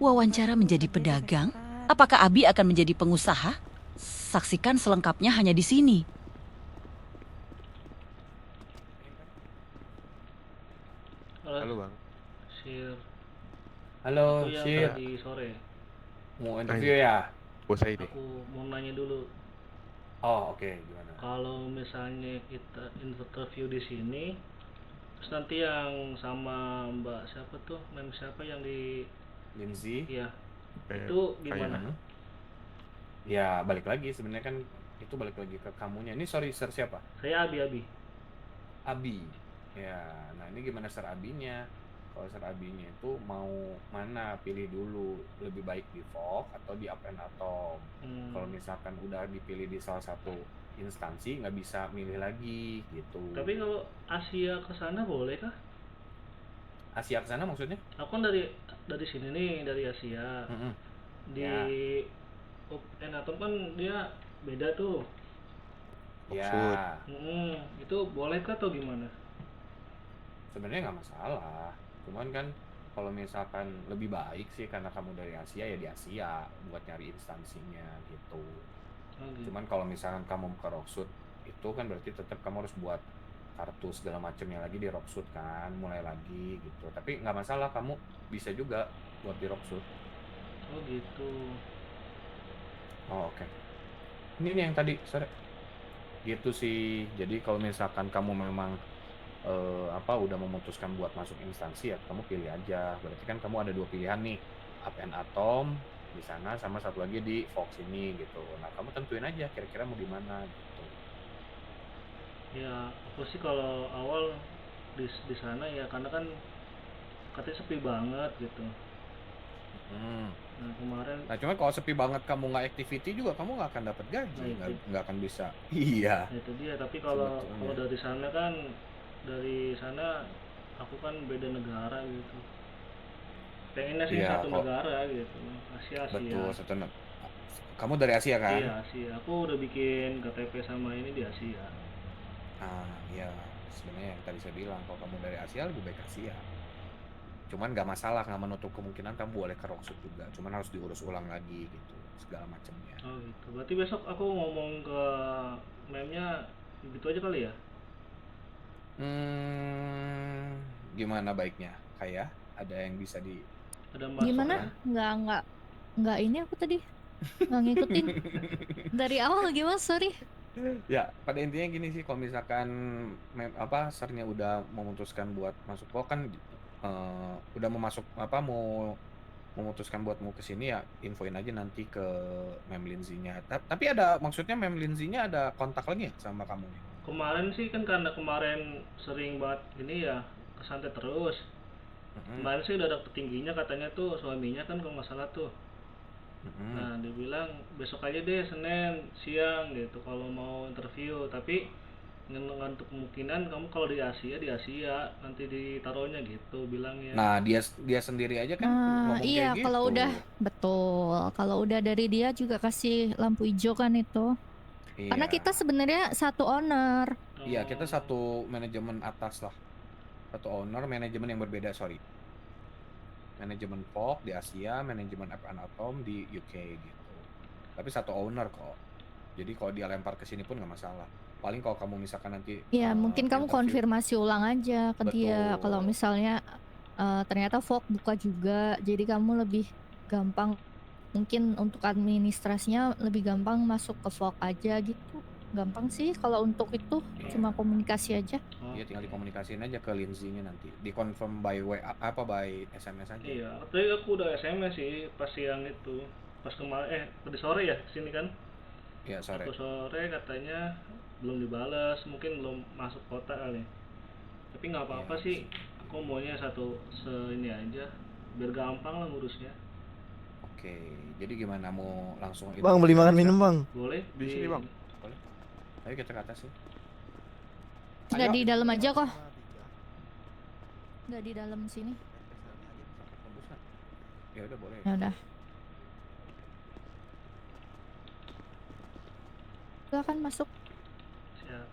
wawancara menjadi pedagang? Apakah Abi akan menjadi pengusaha? Saksikan selengkapnya hanya di sini. Halo bang. Shir. Aku Halo, yang Syir. tadi sore. Mau Ah, interview iya. ya? Bos saya deh. Aku mau nanya dulu. Oh, oke. Gimana? Kalau misalnya kita interview di sini, terus nanti yang sama Mbak siapa tuh, mem siapa yang di, Lindsay? ya Kayak itu gimana? kayak Ya, balik lagi. Sebenarnya kan itu balik lagi ke kamunya. Ini sorry, Sir siapa? Saya Abi. Abi. Ya, nah ini gimana Sir Abinya? Kalau Sir Abinya itu mau mana? Pilih dulu. Lebih baik di Vogue atau di Up and Atom. Kalau misalkan udah dipilih di salah satu instansi, nggak bisa milih lagi gitu. Tapi kalau Asia ke sana boleh kah? Asia ke sana maksudnya? Aku kan dari sini nih, dari Asia. Mm-mm. Di Ya. Atom kan dia beda tuh. Oxford. Ya, Itu boleh kah atau gimana? sebenarnya nggak masalah. Cuman kan kalau misalkan lebih baik sih karena kamu dari Asia ya di Asia buat nyari instansinya gitu. Oh gitu. Cuman kalau misalkan kamu ke Rocksud itu kan berarti tetap kamu harus buat kartu segala macamnya lagi di Rocksud kan, mulai lagi gitu. Tapi nggak masalah, kamu bisa juga buat di Rocksud. Oh gitu. Oh, oke. Ini nih yang tadi sore gitu sih. Jadi kalau misalkan kamu memang udah memutuskan buat masuk instansi ya kamu pilih aja. Berarti kan kamu ada dua pilihan nih, Up and Atom di sana sama satu lagi di Fox ini gitu. Nah kamu tentuin aja kira-kira mau di mana gitu. Ya aku sih kalau awal di sana ya, karena kan katanya sepi banget gitu. Hmm. Nah kemarin, Nah cuma kalau sepi banget kamu nggak activity juga kamu nggak akan dapat gaji, nah itu, nggak akan bisa. Iya nah itu dia. Tapi kalau sebetulnya. dari sana aku kan beda negara gitu. Pengennya sih Iya satu kok negara gitu, Asia Asia. betul kamu dari Asia kan? Iya Asia. Aku udah bikin KTP sama ini di Asia. Ah iya, sebenarnya yang tadi saya bilang kalau kamu dari Asia lebih baik Asia. Cuman nggak masalah, nggak menutup kemungkinan kamu boleh ke Rocksud juga. Cuman harus diurus ulang lagi gitu, segala macamnya. Oh gitu. Berarti besok aku ngomong ke memnya gitu aja kali ya. Gimana baiknya? Kayak ada yang bisa di Ada Mbak Gimana? Sokan. Nggak ini aku tadi nggak ngikutin dari awal gimana? Sorry. Ya, pada intinya gini sih, kalau misalkan sernya udah memutuskan buat masuk pol kan udah mau memutuskan buat mau ke sini ya infoin aja nanti ke Mem Lindsay-nya. Tapi ada maksudnya Mem Lindsay-nya ada kontak lagi ya sama kamu nih? Kemarin sih kan karena kemarin sering banget ini ya, kesantet terus. Kemarin sih udah ada petingginya, katanya tuh suaminya kan kalau nggak salah tuh. Nah dia bilang besok aja deh Senin siang gitu kalau mau interview. Tapi untuk kemungkinan kamu kalau di Asia nanti ditaruhnya gitu bilangnya. Nah, dia sendiri aja kan ngomong Iya, kayak kalau gitu. udah betul. Kalau udah dari dia juga kasih lampu hijau kan itu. Karena Iya. kita sebenarnya satu owner. Iya, kita satu manajemen atas lah. Satu owner, manajemen yang berbeda, sorry. Manajemen Vogue di Asia, manajemen F1 Atom di UK gitu. Tapi satu owner kok. Jadi kalau dia lempar ke sini pun nggak masalah. Paling kalau kamu misalkan nanti Ya, mungkin kamu interview. konfirmasi ulang aja ke dia. Kalau Betul. misalnya ternyata Vogue buka juga, jadi kamu lebih gampang. Mungkin untuk administrasinya lebih gampang masuk ke Vogue aja gitu. Gampang sih kalau untuk itu, cuma komunikasi aja. Iya, tinggal dikomunikasiin aja ke Lindsay-nya nanti. Dikonfirm by by SMS aja. Iya, tapi aku udah SMS sih pas siang itu. Pas kemarin tadi sore ya sini kan. Iya, sore. Aku sore katanya belum dibalas, mungkin belum masuk kota kali. Tapi nggak apa-apa Iya, sih. Aku maunya ini aja, biar gampang lah ngurusnya. Oke, jadi gimana mau langsung Bang, beli makan minum bang. Boleh Di sini bang. Boleh. Ayo kita ke atas ya. Nggak Ayo. di dalam aja kok. Nggak di dalam sini. Ya udah boleh. Ya udah. Silakan masuk. Siap.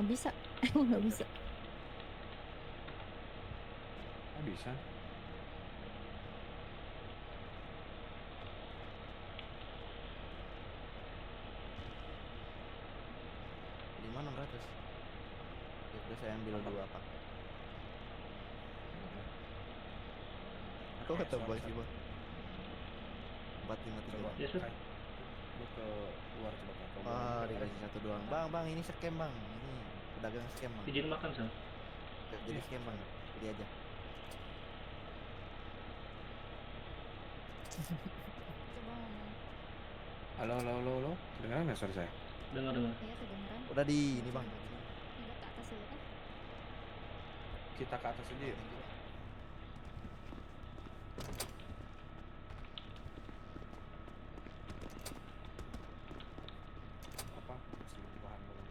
nggak bisa. Emang nggak bisa. Oh bisa. Lima 600. Ya udah saya ambil dua pak. Kok kata bang sih bang? 453. Coba Yes, sir. Kai, lu ke luar coba Kai. Kalau boleh Wah lu dikasih beres. satu doang. Bang ini scam bang. Ini pedagang scam bang. Izin makan, Sal. Jadi Iya, scam bang. sana. Beli aja. Coba ngomong. Halo, halo, halo, halo. Kedengeran nggak suara saya? Dengar. Iya kedengeran. Udah di ini bang. Udah ke atas dulu kah? Kita ke atas aja yuk. Thank you, Bang. Apa? Selingkuhan dulu.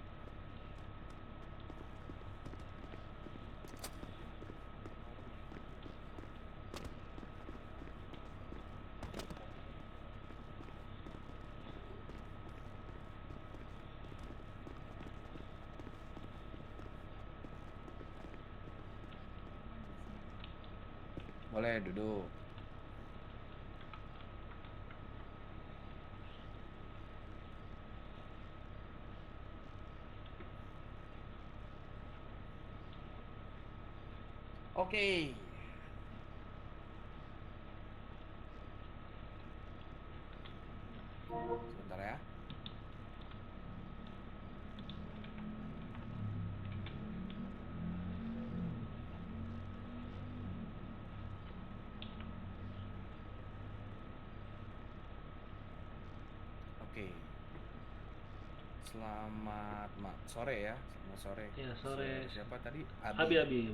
Boleh duduk. Oke. Sebentar ya. Oke. Selamat sore ya. Selamat sore. Ya, sore. Siapa tadi? Abi.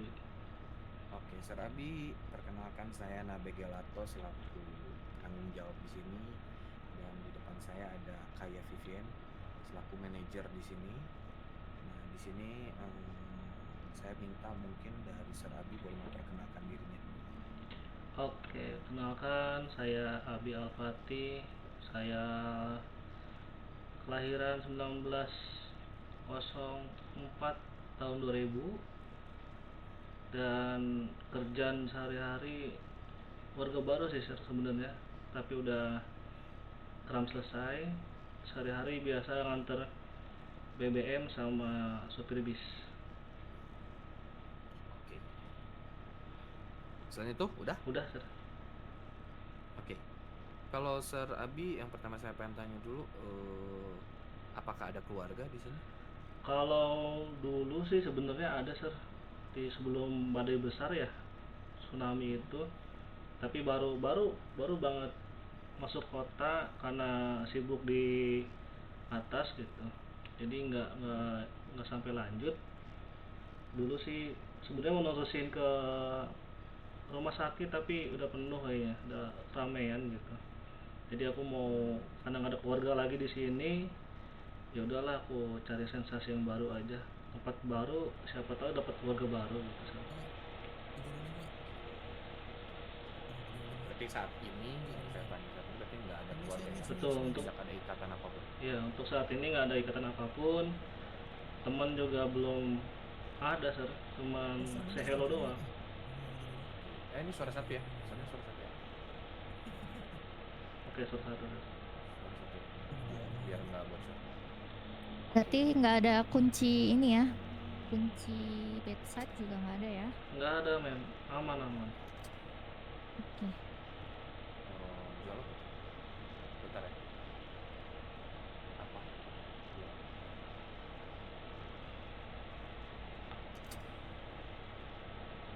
Oke, Sir Abi, perkenalkan saya Nabe Gelato selaku tanggung jawab di sini, dan di depan saya ada Kaya Vivien selaku manajer di sini. Nah, di sini saya minta mungkin dari Sir Abi boleh memperkenalkan dirinya. Oke, kenalkan saya Abi Alfati. Saya kelahiran 1904 tahun 2000 dan kerjaan sehari-hari warga baru sih Sir, sebenarnya, tapi udah kram selesai. Sehari-hari biasa nganter BBM sama sopir bis. Oke. Selain itu, udah? Udah Sir. Oke. Kalau Sir Abi, yang pertama saya pengen tanya dulu, apakah ada keluarga di sini? Kalau dulu sih sebenarnya ada Sir, di sebelum badai besar ya, tsunami itu, tapi baru banget masuk kota karena sibuk di atas gitu, jadi nggak sampai lanjut. Dulu sih sebenarnya mau nerusin ke rumah sakit tapi udah penuh kayaknya, udah ramean gitu. Jadi aku mau, karena nggak ada keluarga lagi di sini, ya udahlah aku cari sensasi yang baru aja, tempat baru, siapa tahu dapat keluarga baru gitu Sir. Berarti saat ini, yang saya tanya saat ini berarti nggak ada keluarga ya? Betul, untuk Tidak ada ikatan apapun. ya untuk saat ini nggak ada ikatan apapun, teman juga belum ada Sir, cuman say hello doang. Ini suara satu ya? Suaranya suara satu ya? Oke, suara satu Sir. Suara satu ya? Biar nggak bocor. Berarti nggak ada kunci ini ya? Kunci bedside juga nggak ada ya? Nggak ada mem, aman. Oke. Jual apa tuh? Bentar ya. Apa? Jual.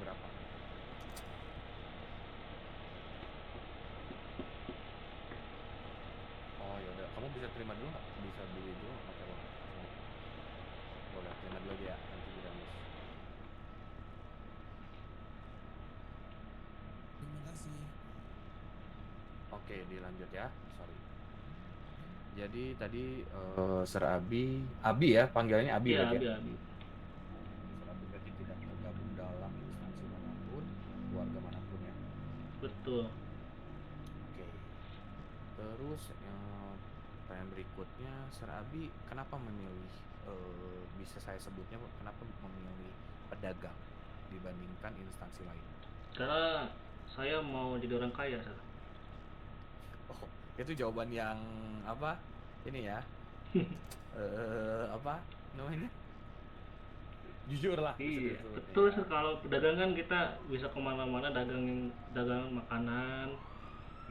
Berapa? Oh ya udah, kamu bisa terima dulu nggak? Bisa beli dulu nggak pakai uang? Boleh, terima dulu aja ya, nanti dirembes. Terima kasih. Oke, dilanjut ya. Sorry. Jadi tadi Sir Abi ya, panggilannya Abi Iya, berarti ya? Abi. Sir Abi berarti tidak tergabung dalam instansi manapun, keluarga manapun ya. Betul. Oke. Terus pertanyaan berikutnya, Sir Abi kenapa memilih bisa saya sebutnya kenapa memilih pedagang dibandingkan instansi lain? Karena saya mau jadi orang kaya, Sir. Oh, itu jawaban yang apa? Ini ya, apa namanya? Jujur lah bisa Iya, disebutnya betul, ya. Sir. Kalau pedagang kan kita bisa kemana-mana dagang makanan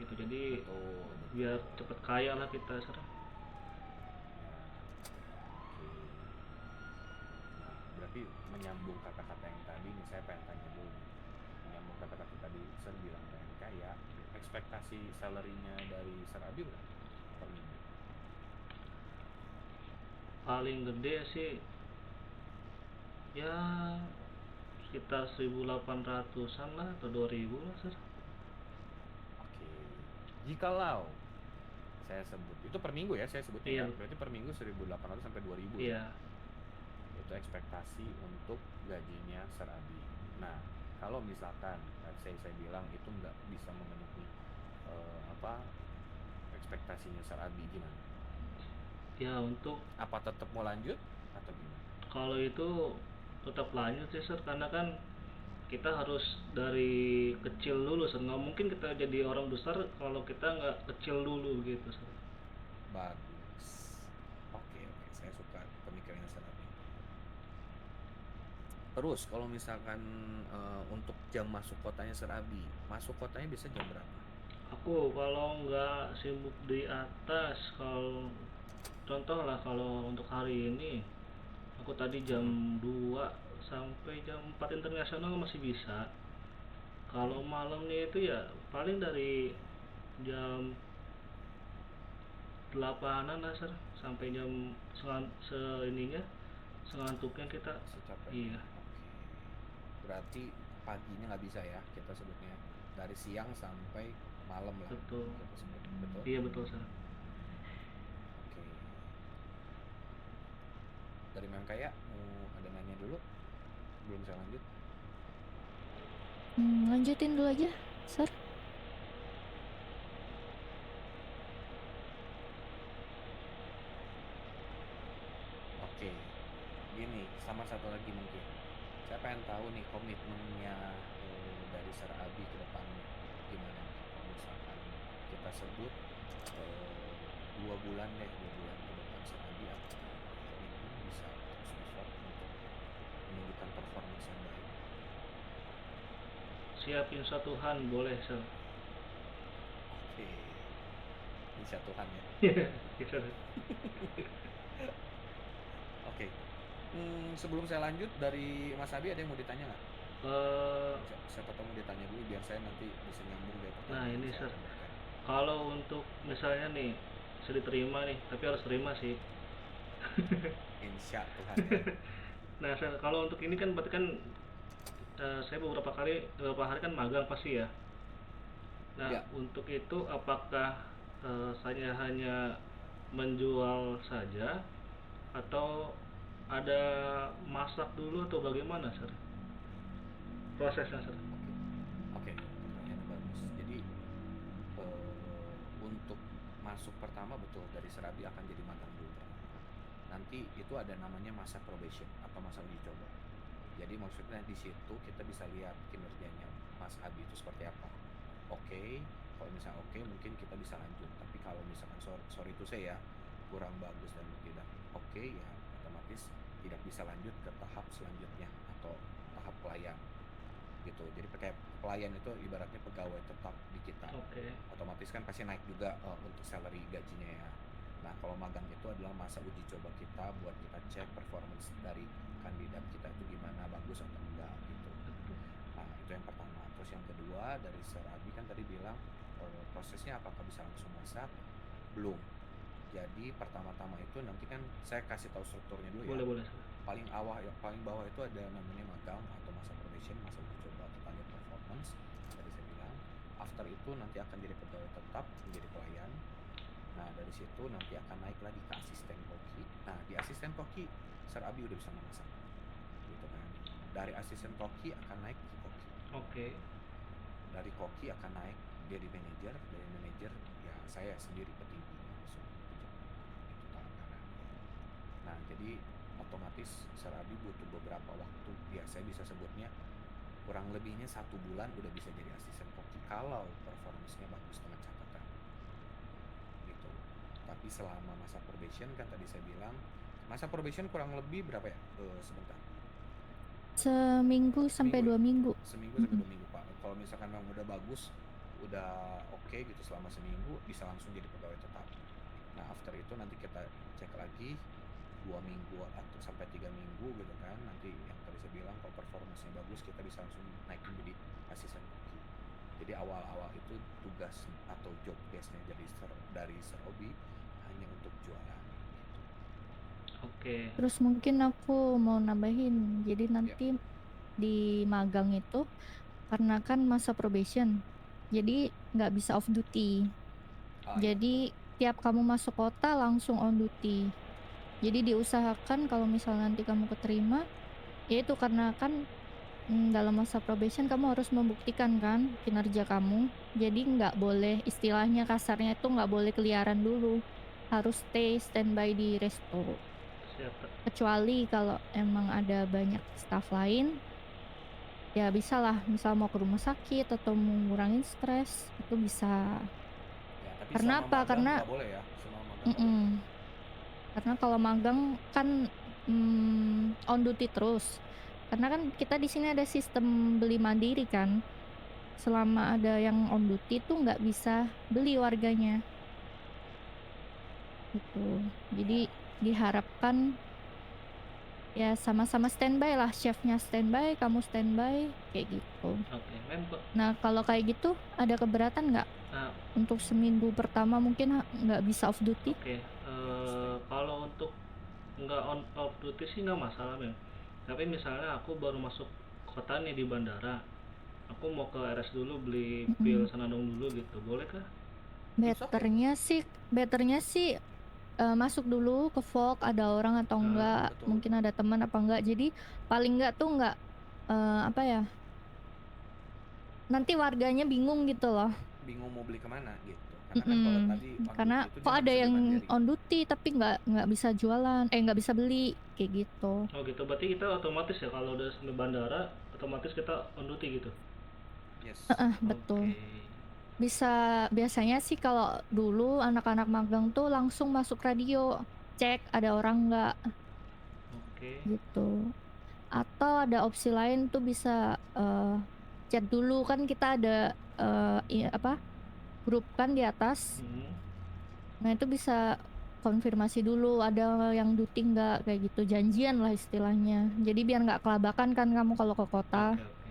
gitu. Jadi Betul, biar betul. cepet kaya lah kita, Sir. Ya, oke. Nah, berarti menyambung kata-kata yang tadi nih, saya pengen tanya dulu nih. Menyambung kata-kata tadi, Sir bilang pengen kaya, ekspektasi salary-nya dari Sir Abi berapa per minggu? Paling gede sih ya sekitar 1.800-an lah atau 2.000 lah, Sir. Oke. Jikalau saya sebut, itu per minggu ya saya sebutnya Iya, ya, berarti per minggu 1.800 sampai 2.000 ya. iya. Itu ekspektasi untuk gajinya Sir Abi. Nah, kalau misalkan saya bilang itu nggak bisa memenuhi apa ekspektasinya Sir Abi, gimana? Ya untuk Apa tetap mau lanjut atau gimana? kalau itu tetap lanjut sih, Sir, karena kan kita harus dari kecil dulu, Sir. Nggak mungkin kita jadi orang besar kalau kita nggak kecil dulu gitu, Sir. Bagus. Oke, saya suka pemikirannya Sir Abi. Terus kalau misalkan untuk jam masuk kotanya Sir Abi, masuk kotanya bisa jam berapa? Aku kalau nggak sibuk di atas, kalau contoh lah kalau untuk hari ini aku tadi jam 2 sampai jam 4 internasional masih bisa. Kalau malamnya itu ya paling dari jam 8-an lah, Sir, sampai jam seininya sengantuknya kita. Secapek. Iya, Oke. Berarti paginya nggak bisa ya kita sebutnya. Dari siang sampai malam lah betul. kita sebut. Betul? Iya, betul, Sir. Oke. Dari Mem Kaya mau ada nanya dulu? Belum saya lanjut. Lanjutin dulu aja, Sir. Oke. Gini, sama satu lagi mungkin. Saya pengen tahu nih komitmennya dari Sir Abi ke depannya. Gimana nih kalau misalkan kita sebut 2 bulan ke depan Sir Abi apakah komitmen bisa terus effort untuk menunjukkan performance yang baik? Siap, insya Tuhan, boleh, Sir. Oke, insya Tuhan ya. Iya, Sir. Oke. Sebelum saya lanjut, dari Mas Abi ada yang mau ditanya nggak? Eh, Siapa tahu mau ditanya dulu biar saya nanti bisa nyambung dari Nah, pertanyaan ini, yang saya Sir. akan berikan. Kalau untuk misalnya nih, bisa diterima nih, tapi harus terima sih. Insya Tuhan ya. Nah, Sir, kalau untuk ini kan berarti kan saya beberapa hari kan magang pasti ya. Nah, Ya. untuk itu apakah saya hanya menjual saja atau ada masak dulu atau bagaimana, Sir? Prosesnya, Sir. Oke, pertanyaannya bagus. Jadi untuk masuk pertama betul dari Serabi akan jadi magang dulu pertama. Nanti itu ada namanya masa probation atau masa uji coba. Jadi maksudnya di situ kita bisa lihat kinerjanya Mas Abi itu seperti apa. Oke, kalau misalnya oke mungkin kita bisa lanjut. Tapi kalau misalkan sorry itu saya kurang bagus dan tidak oke ya otomatis tidak bisa lanjut ke tahap selanjutnya atau tahap pelayan gitu. Jadi pakai pelayan itu ibaratnya pegawai tetap di kita. Oke. Otomatis kan pasti naik juga untuk salary gajinya ya. Nah, kalau magang itu adalah masa uji coba kita buat kita cek performance dari kandidat kita itu gimana, bagus atau enggak gitu. Nah, itu yang pertama. Terus yang kedua dari Sir Abi kan tadi bilang prosesnya apakah bisa langsung masak? Belum. Jadi pertama-tama itu nanti kan saya kasih tahu strukturnya dulu ya. Boleh, Sir. Paling bawah itu ada namanya magang atau masa probation, masa uji coba kita lihat performance. Tadi saya bilang, after itu nanti akan jadi pegawai tetap, menjadi pelayan. Nah, dari situ nanti akan naik lagi ke asisten koki. Nah, di asisten koki, Sir Abi udah bisa memasak. Gitu kan. Dari asisten koki akan naik ke koki. Oke. Dari koki akan naik jadi manajer, dari manajer ya saya sendiri petinggi langsung itu tangan kanan. Nah, jadi otomatis Serabi butuh beberapa waktu, saya bisa sebutnya kurang lebihnya 1 bulan udah bisa jadi asisten koki kalau performance-nya bagus dengan catatan gitu. Tapi selama masa probation kan tadi saya bilang masa probation kurang lebih berapa ya? Sebentar. Seminggu sampai Seminggu 2 minggu. Seminggu sampai 2 minggu Pak. Kalau misalkan memang udah bagus, udah oke gitu selama seminggu bisa langsung jadi pegawai tetap. Nah after itu nanti kita cek lagi 2 minggu atau sampai 3 minggu gitu kan. Nanti yang tadi saya bilang kalau performanya bagus kita bisa langsung naikin jadi asisten koki. Jadi awal-awal itu tugas atau job desk-nya dari Serobi hanya untuk jualan gitu. Oke. Terus mungkin aku mau nambahin, jadi nanti di magang itu karena kan masa probation, jadi nggak bisa off duty. Jadi tiap kamu masuk kota langsung on duty. Jadi diusahakan kalau misal nanti kamu keterima, ya itu karena kan dalam masa probation kamu harus membuktikan kan kinerja kamu. Jadi nggak boleh, istilahnya kasarnya itu nggak boleh keliaran dulu. Harus stay standby di resto. Siap. Kecuali kalau emang ada banyak staff lain, ya bisa lah, misal mau ke rumah sakit atau mau ngurangin stres, itu bisa. Ya, tapi Karena selama apa? magang Karena nggak boleh ya? Selama magang nggak boleh. karena kalau magang kan on duty terus. Karena kan kita di sini ada sistem beli mandiri kan. Selama ada yang on duty tuh nggak bisa beli warganya. Gitu. Jadi diharapkan ya sama-sama standby lah, chefnya standby, kamu standby, kayak gitu. Oke, Mem. Nah kalau kayak gitu ada keberatan nggak? Nah, Untuk seminggu pertama mungkin nggak bisa off duty? oke. Kalau untuk nggak on off duty sih nggak masalah, Mem. Tapi misalnya aku baru masuk kota nih di bandara, aku mau ke RS dulu beli pil Sanadong dulu gitu, boleh kah? Betternya sih masuk dulu ke Fog, ada orang atau enggak, betul. mungkin ada teman apa enggak. Jadi paling enggak tuh enggak apa ya? Nanti warganya bingung gitu loh. Bingung mau beli kemana gitu. Karena kan kalau tadi on Karena duty itu kok dia ada nggak bisa yang beli mandiri. on duty tapi nggak bisa jualan, nggak bisa beli kayak gitu. Oh gitu, berarti kita otomatis ya kalau udah sampai bandara, otomatis kita on duty gitu. Yes. Betul. Oke. Biasanya sih kalau dulu anak-anak magang tuh langsung masuk radio, cek ada orang nggak Oke. gitu. Atau ada opsi lain tuh bisa chat dulu, kan kita ada grup kan di atas. Nah itu bisa konfirmasi dulu ada yang duty nggak, kayak gitu, janjian lah istilahnya. Jadi biar nggak kelabakan kan kamu kalau ke kota. Oke.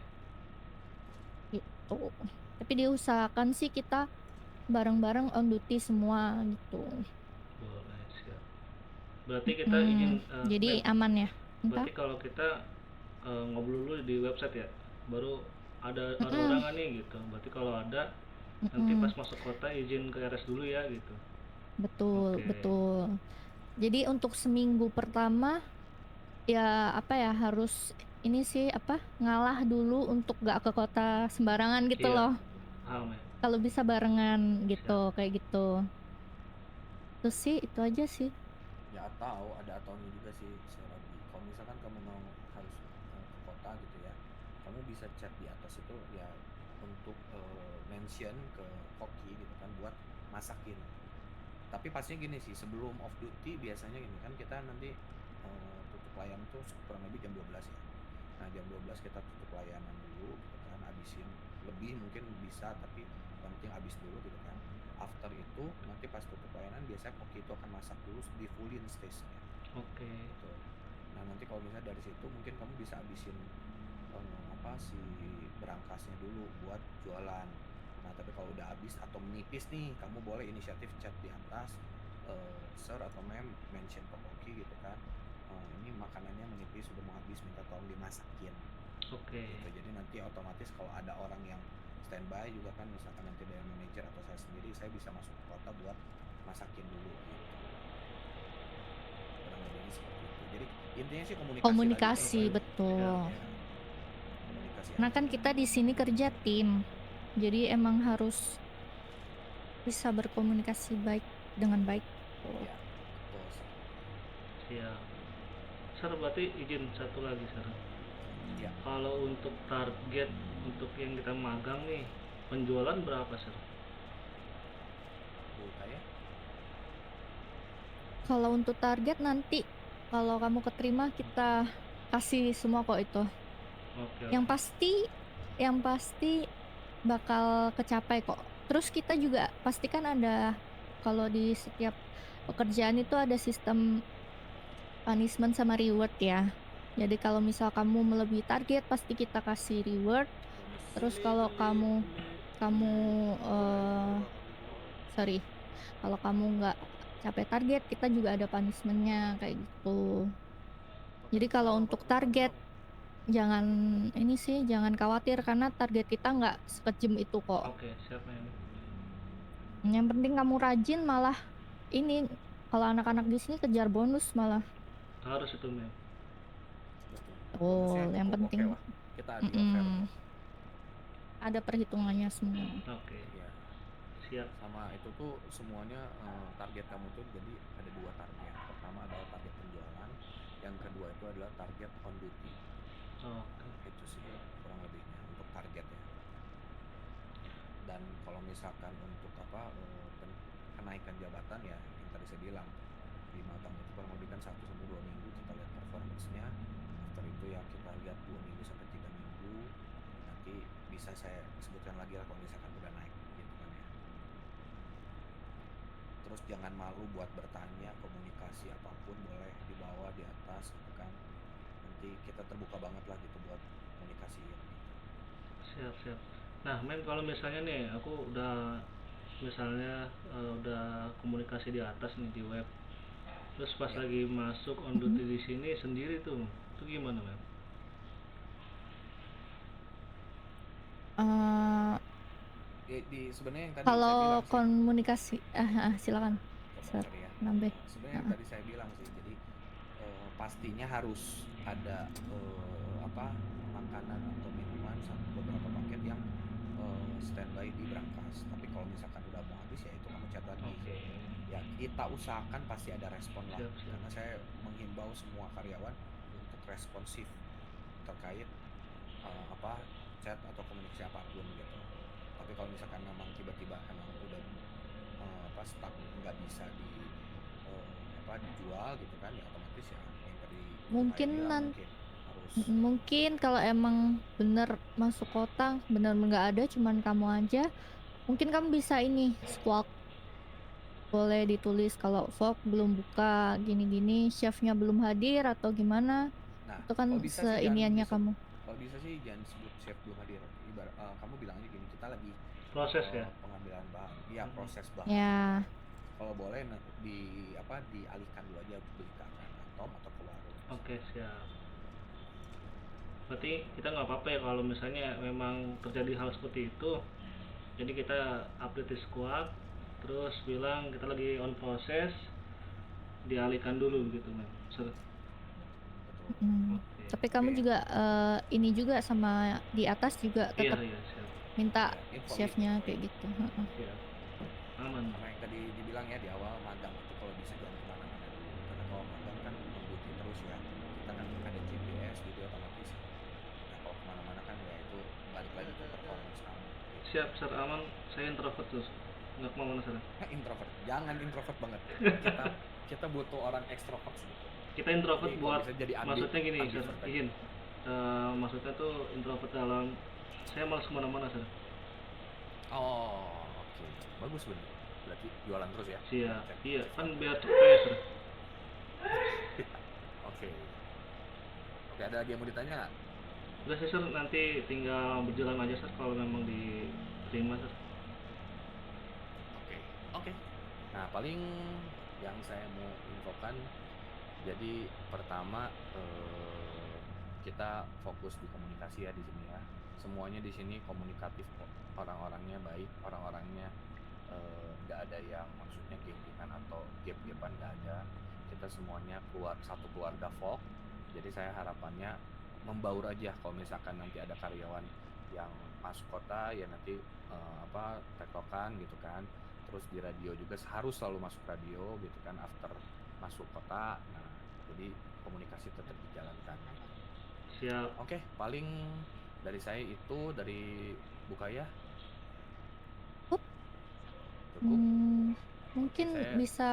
Gitu. Tapi diusahakan sih kita bareng-bareng on duty semua gitu. Boleh, siap. Berarti kita izin jadi aman ya. berarti kalau kita ngobrol dulu di website ya, baru ada orang nih gitu. Berarti kalau ada nanti pas masuk kota izin ke RS dulu ya gitu. Betul, Oke. betul. Jadi untuk seminggu pertama ya harus ini sih ngalah dulu untuk gak ke kota sembarangan gitu Iya. loh. Paham ya. Kalau bisa barengan gitu, kayak gitu. Terus sih itu aja sih. Ya atau ada ataunya juga sih Serabi. Kalau misalkan kamu mau harus ke kota gitu ya, kamu bisa chat di atas itu ya untuk mention ke koki gitu kan buat masakin. Tapi pastinya gini sih, sebelum off duty biasanya gini kan kita nanti tutup layanan tuh kurang lebih jam 12 ya. Nah jam 12 kita tutup layanan dulu gitu kan, habisin lebih mungkin bisa tapi yang penting habis dulu gitu kan. After itu nanti pas tutup layanan biasanya koki itu akan masak dulu di fullin stage-nya. Oke. Gitu. Nah nanti kalau misalnya dari situ mungkin kamu bisa habisin si berangkasnya dulu buat jualan. Nah tapi kalau udah habis atau menipis nih, kamu boleh inisiatif chat di atas, sir atau ma'am, mention ke koki gitu kan, ini makanannya menipis sudah mau habis, minta tolong dimasakin. Oke. Gitu. Jadi nanti otomatis kalau ada orang yang standby juga kan, misalkan nanti dari manajer atau saya sendiri, saya bisa masuk ke kota buat masakin dulu gitu. Kurang lebih seperti itu. Jadi intinya sih komunikasi betul. Nah kan kita di sini kerja tim, jadi emang harus bisa berkomunikasi dengan baik. Ya, betul. Siap. Sir, berarti izin satu lagi, Sir. Ya. Kalau untuk target untuk yang kita magang nih, penjualan berapa, Sir? Buka ya. Kalau untuk target nanti kalau kamu keterima kita kasih semua kok itu. Oke, Yang oke. pasti bakal kecapai kok. Terus kita juga pastikan ada kalau di setiap pekerjaan itu ada sistem punishment sama reward ya. Jadi kalau misal kamu melebihi target pasti kita kasih reward. Terus kalau kamu kamu sorry, kalau kamu nggak capai target kita juga ada punishmentnya kayak gitu. Jadi kalau untuk target jangan ini sih jangan khawatir karena target kita nggak sekejam itu kok. Oke, siap, Mem. Yang penting kamu rajin malah ini kalau anak-anak di sini kejar bonus malah. Harus itu, Mem. Betul. Oh, Bonusnya yang cukup penting oke lah. Kita adil fair kok. ada perhitungannya semua. Oke, Iya. siap. Sama itu tuh semuanya target kamu tuh jadi ada 2 target. Pertama adalah target penjualan, yang kedua itu adalah target on duty. Oke. Itu sih kurang lebihnya untuk target ya. Dan kalau misalkan untuk kenaikan jabatan ya yang tadi saya bilang di magang itu kurang lebih kan 1 sampai 2 minggu kita lihat performance-nya. After itu ya kita lihat 2 minggu sampai 3 minggu. Nanti bisa saya sebutkan lagi lah kalau misalkan udah naik gitu kan ya. Terus jangan malu buat bertanya, komunikasi apapun boleh dibawa di atas gitu kan. Nanti kita terbuka banget lah gitu buat komunikasi gitu. Siap, siap. Nah, Mem, kalau misalnya nih aku udah misalnya udah komunikasi di atas nih di web. Terus pas Ya. lagi masuk on duty di sini sendiri tuh. Itu gimana, Mem? Eh, Sebenarnya yang tadi saya kalau bilang sih, komunikasi silakan Sir sorry ya. nambah. Sebenarnya yang tadi saya bilang sih, jadi pastinya harus ada makanan atau minuman beberapa paket yang standby di brankas. Tapi kalau misalkan udah mau habis ya itu kamu chat lagi. Oke. Ya kita usahakan pasti ada respon lah. Siap, siap. Karena saya menghimbau semua karyawan untuk responsif terkait chat atau komunikasi apapun gitu. Tapi kalau misalkan memang tiba-tiba emang udah stuck nggak bisa dijual gitu kan ya otomatis ya yang tadi saya Mungkin bilang nanti harus mungkin kalau emang bener masuk kota bener nggak ada cuman kamu aja mungkin kamu bisa ini squawk boleh ditulis kalau Fok belum buka gini-gini chefnya belum hadir atau gimana nah itu kan kalau bisa sih seiniannya kamu. kalau bisa sih jangan sebut chef belum hadir. Kamu bilang aja gini, kita lagi Proses ya. pengambilan bahan ya proses bahan. Ya Kalau boleh dialihkan dulu aja beli ke Atom atau ke warung. Oke, siap. Berarti kita nggak apa-apa ya kalau misalnya memang terjadi hal seperti itu. Jadi kita update di squad, terus bilang kita lagi on proses, dialihkan dulu gitu, Mem. Betul. Oke. tapi kamu Oke. juga ini juga sama di atas juga Iya, tetap iya, siap. minta Ya, info chefnya gitu. kayak gitu. Siap. Aman. Karena yang tadi dibilang ya di awal magang itu kalau bisa jangan kemana-mana dulu. Karena kalau magang kan on-duty terus ya. Kita kan ada GPS jadi otomatis. Nah kalau kemana-mana kan ya itu balik lagi ke performance kamu. Gitu. Siap, Sir. Aman. Saya introvert terus. Nggak kemana-mana sana. Introvert, jangan introvert banget. Kita butuh orang ekstrovert sebetulnya. Kita introvert Jadi, buat kalau bisa jadi maksudnya gini, Sir. ambivert aja. Izin. Maksudnya tuh introvert dalam saya malas kemana-mana, Sir. Oh, oke. Bagus bener. Berarti jualan terus ya? Siap. Cek- Iya, cek kan status. biar cepet, Sir. Oke. Oke, ada lagi yang mau ditanya nggak? Udah sih, Sir. Nanti tinggal berjalan aja, Sir. Kalau memang diterima, Sir. Oke. Nah, paling yang saya mau infokan, jadi pertama kita fokus di komunikasi ya di sini ya. Semuanya di sini komunikatif kok. Orang-orangnya baik, orang-orangnya nggak ada yang maksudnya geng-gengan atau gap-gapan, nggak ada. Kita semuanya satu keluarga Fok. Jadi saya harapannya membaur aja kalau misalkan nanti ada karyawan yang masuk kota ya nanti tektokan gitu kan. Terus di radio juga harus selalu masuk radio gitu kan after masuk kota. Nah, jadi komunikasi tetap dijalankan. Siap. Oke, paling dari saya itu, dari Bukaya Cukup. cukup. Mungkin saya- bisa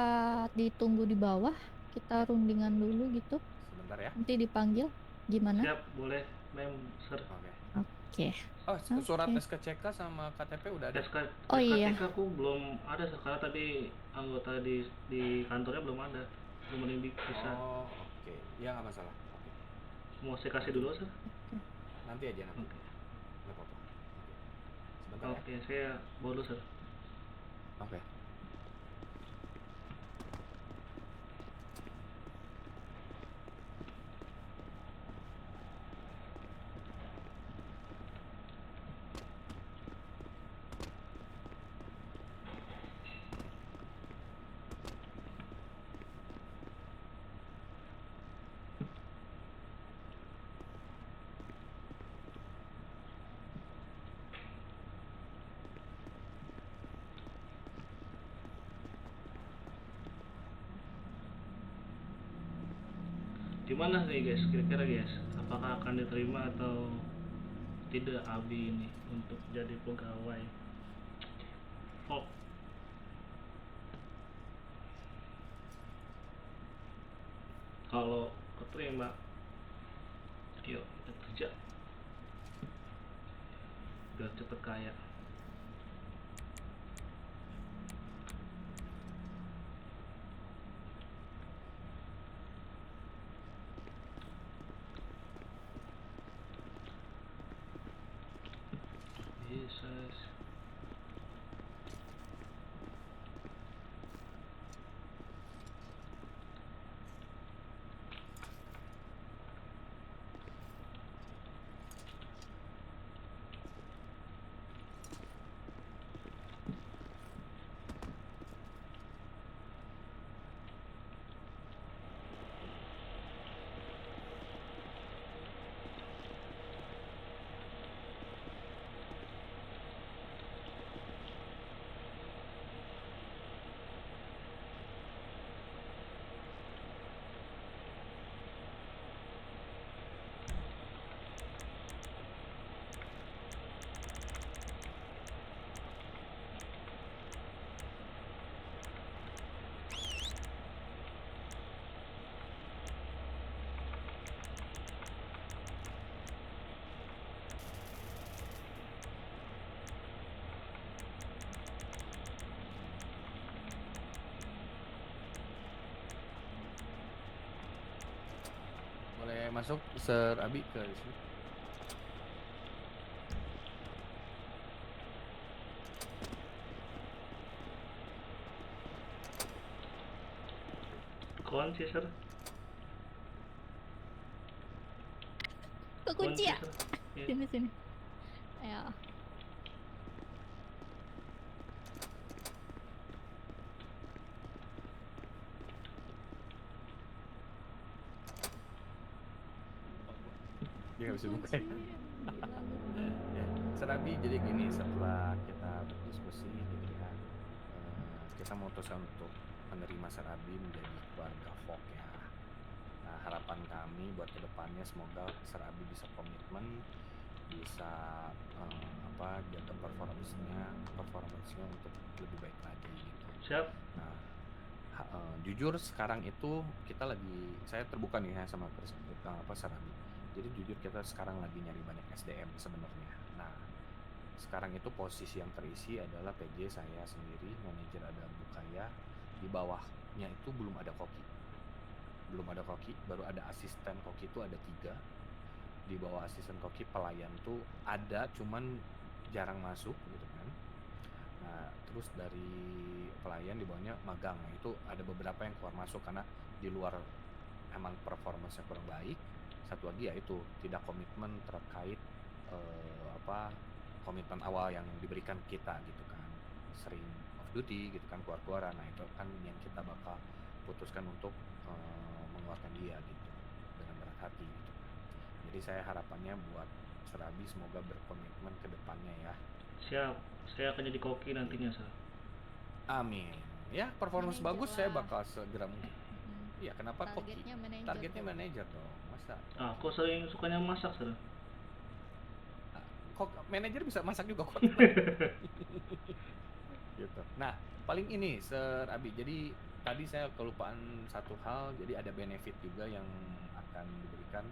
ditunggu di bawah, kita rundingan dulu gitu. Sebentar ya. Nanti dipanggil gimana? Siap, boleh, Mem, Sir. Oke. Oke. Oh, surat Oke. SKCK sama KTP udah ada? Oh, iya. SKTK aku belum ada karena tadi anggota di kantornya belum ada. Belum ada yang bisa. Oh, oke. Ya nggak masalah. Oke. Mau saya kasih dulu, Sir? Nanti aja nanti. Oke. Nggak apa-apa. Oke. Sebentar ya. Oke, saya bawa dulu, Sir. Oke. Di mana nih, guys? Kira-kira, guys, apakah akan diterima atau tidak Abi ini untuk jadi pegawai Fok? Kalau keterima, yuk kita kerja biar cepet kaya. Jesus. Boleh masuk Sir Abi ke sini. Kunci, Sir. Kekunci ya? Sir. Iya. Sini sini. Ayo. Dia nggak bisa buka. Kunci. Gila lu. Ya, Sir Abi, jadi gini, setelah kita berdiskusi gitu kan, kita memutuskan untuk menerima Sir Abi menjadi keluarga Fok ya. Nah, harapan kami buat kedepannya semoga Sir Abi bisa komitmen, bisa jaga performance-nya untuk lebih baik lagi gitu. Siap. Nah, jujur sekarang itu kita lagi, saya terbuka nih ya sama Sir Abi. Jadi jujur kita sekarang lagi nyari banyak SDM sebenarnya. Nah, sekarang itu posisi yang terisi adalah PJ saya sendiri, manajer ada Bukaya, di bawahnya itu belum ada koki. Baru ada asisten koki itu ada 3. Di bawah asisten koki pelayan tuh ada, cuman jarang masuk gitu kan. Nah, terus dari pelayan di bawahnya magang. Nah, itu ada beberapa yang keluar masuk karena di luar emang performanya kurang baik. Satu lagi yaitu tidak komitmen terkait komitmen awal yang diberikan kita gitu kan, sering off duty gitu kan, keluar-keluaran. Nah, itu kan yang kita bakal putuskan untuk mengeluarkan dia gitu dengan berat hati gitu kan. Jadi saya harapannya buat Sir Abi semoga berkomitmen ke depannya ya. Siap. Saya akan jadi koki nantinya, Sir. Amin. Ya, performance Manajer bagus saya lah. bakal segera mungkin. Iya, kenapa koki? Targetnya manajer Targetnya tuh. manajer dong, masa? Aku sering sukanya masak sir. Kok manajer bisa masak juga kok? Gitu. Nah, paling ini Sir Abi. Jadi tadi saya kelupaan satu hal, jadi ada benefit juga yang akan diberikan.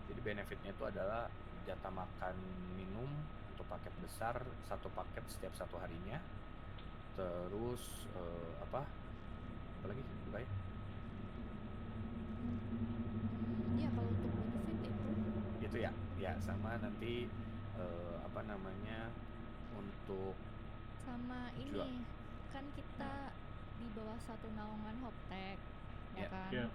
Jadi benefitnya itu adalah jatah makan minum untuk paket besar, satu paket setiap satu harinya. Terus apa? Apalagi? Baik. Iya, kalau untuk benefit itu Itu ya. Ya, sama nanti apa namanya? Untuk sama jual. ini kan kita di bawah satu naungan Hoptek, ya Ya. kan? Ya.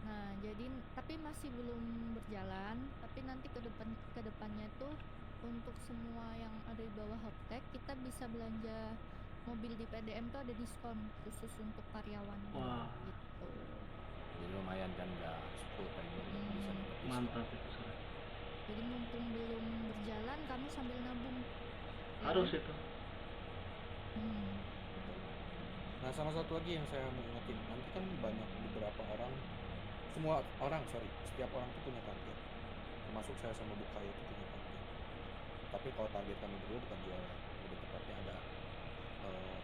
Nah, jadi tapi masih belum berjalan, tapi nanti ke depannya tuh untuk semua yang ada di bawah Hoptek kita bisa belanja mobil di PDM tuh ada diskon khusus untuk karyawannya Wah, gitu. Jadi lumayan kan, nggak harus full payment, bisa dapat diskon. mantap itu sir. Jadi mumpung belum berjalan kamu sambil nabung. Ya Harus kan? itu. Hmm. Nah, sama satu lagi yang saya mau ingetin, nanti kan banyak beberapa orang, setiap orang tuh punya target. Termasuk saya sama Bu Kaya itu punya target. Tapi kalau target kami berdua bukan jualan, lebih tepatnya ada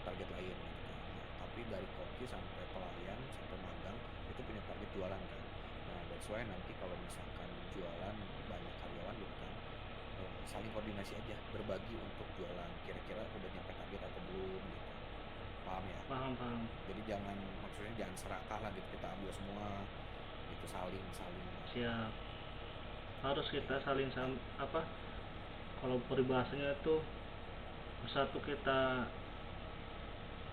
target lain gitu kan. Nah, tapi dari koki sampai pelayan sampai magang itu punya target jualan kan. Nah, that's why nanti kalau misalkan jualan banyak karyawan gitu kan, saling koordinasi aja, berbagi untuk jualan. Kira-kira udah nyampe target atau belum gitu. Paham ya? Paham. Jadi maksudnya jangan serakah lah gitu, kita ambil semua, itu saling lah. Siap. Harus kita saling apa? Kalau peribahasanya itu bersatu kita